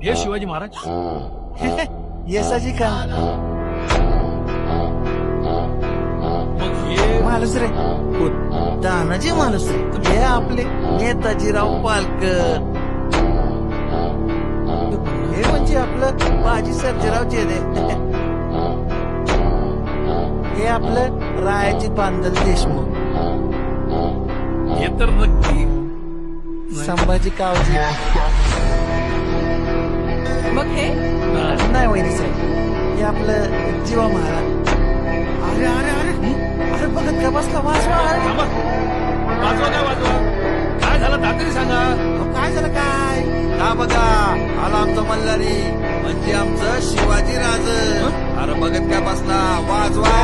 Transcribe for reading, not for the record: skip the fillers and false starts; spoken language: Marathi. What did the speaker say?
हे शिवाजी महाराज. येसाजी का मग हे मालूस रे तानाजी मालूस रे. हे आपले नेताजीराव पालकर. हे म्हणजे आपलं बाजी सर्जेराव जेदे. हे आपलं रायाजी बांधल देशमुख. हे तर नक्की संभाजी कावजी. मग हे नाही वहिनी साहेब हे आपलं जीवा महाराज. अरे अरे अरे अरे बघत का बसला वाचवा. थांबा. वाजवा काय वाजवा. काय झालं तातडी सांगा. काय झालं काय का बघा आला आमचा मल्हारी म्हणजे आमचं शिवाजी राज. अरे बघत का बसला वाजवा.